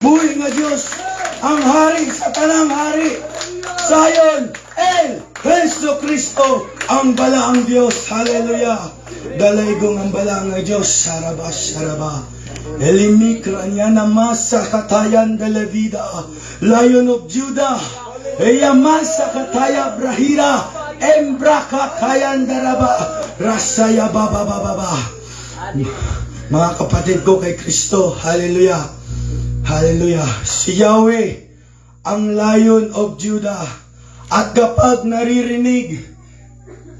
Buhay nga Diyos, ang hari sa tanang hari. Sayon, El Jesu Cristo, ang balaang Diyos. Hallelujah. Dalaygong ang balaang nga Diyos. Saraba, saraba. Elimikra niya naman sa katayan de la vida. Lion of Judah. Eyaman sa kataya brahira. Embra katayan daraba. Rasaya baba baba baba. Mga kapatid ko kay Kristo. Hallelujah. Hallelujah. Si Yahweh, ang Lion of Judah. At kapag naririnig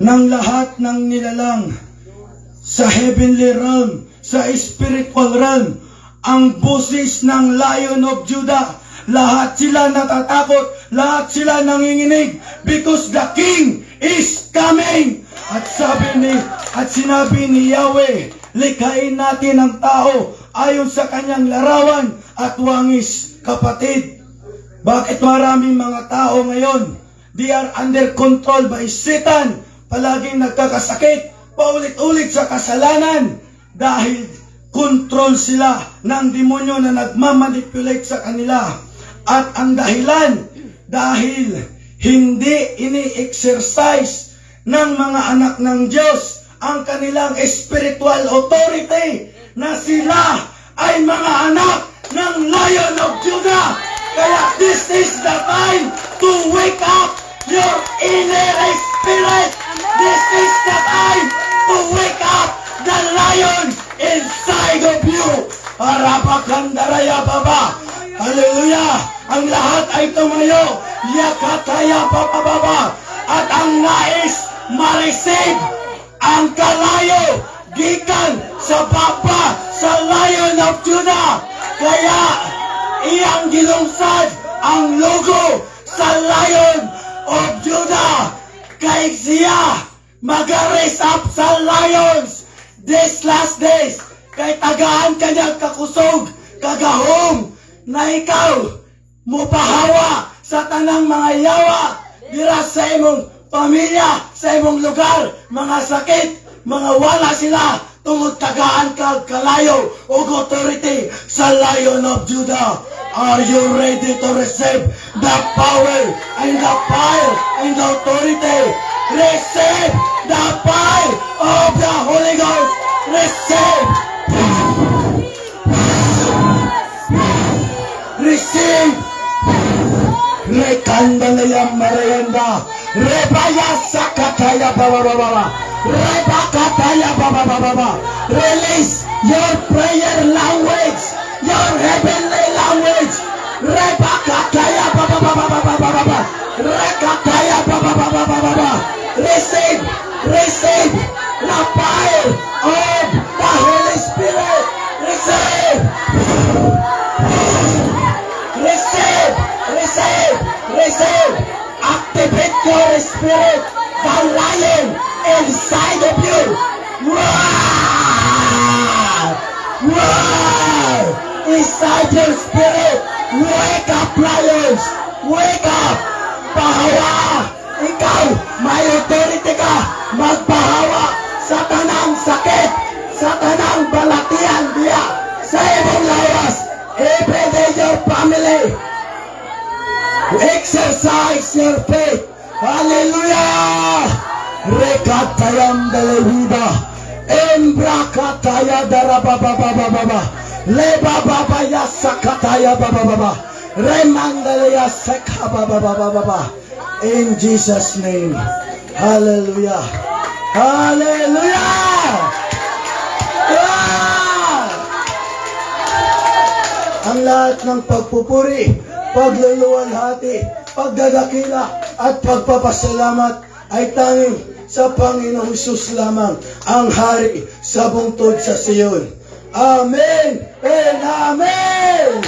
ng lahat ng nilalang sa heavenly realm, sa spiritual realm, ang boses ng Lion of Judah, lahat sila natatakot, lahat sila nanginginig, because the King is coming. At sinabi ni Yahweh, likhain natin ang tao ayon sa kanyang larawan at wangis. Kapatid, bakit maraming mga tao ngayon, they are under control by Satan, palaging nagkakasakit, paulit-ulit sa kasalanan, dahil control sila ng demonyo na nagmamanipulate sa kanila. At ang dahilan, dahil hindi ini-exercise ng mga anak ng Diyos ang kanilang spiritual authority na sila ay mga anak ng Lion of Judah. Kaya this is the time to wake up your inner spirit. This is the time to wake up the lion inside of you. Arapakandaraya baba. Hallelujah. Ang lahat ay tumayo. Yakataya baba baba. At ang nais ma-receive ang kalayo gikan sa Papa, sa Lion of Judah. Kaya iyang gilungsad ang logo sa Lion of Judah. Kay siya mag-raise up sa lions this last days. Kay tagaan kanyang kakusog, kagahom, na ikaw mupahawa sa tanang mga yawa dira sa imong pamilya, sa imong lugar, mga sakit, mga wala sila, tungod tagaan ka kalayo o authority sa Lion of Judah. Are you ready to receive the power and the fire and the authority? Receive the fire of the Holy Ghost. Receive. Receive. Rekandalaya marayanda. Rebaya sakataya baba baba. Rebakataya baba baba. Release your prayer language, your heavenly language. Rebakataya baba baba baba baba. Rekataya baba baba baba. Receive, receive the fire of the Holy Spirit. Receive. Receive, receive, receive. Activate your spirit, the lion inside of you. Roar! Roar! Inside your spirit. Wake up, lions! Wake up! Pahawa! Ikaw, may authority ka. Magpahawa sa tanang sakit, sa tanang balatian diya, sa ibang lawas. Every day your family. Exercise your faith. Hallelujah. Rekatayam dalewida. Embrakataya darabababababa. Lebababaya sakataya babababa. Remandalaya sekabababababa. In Jesus' name. Hallelujah. Hallelujah. Yeah! Ang lahat ng pagpupuri, pagluluwalhati, pagdadakila at pagpapasalamat ay tanging sa Panginoong Hesus lamang, ang hari sa bungtod sa Sion. Amen and Amen!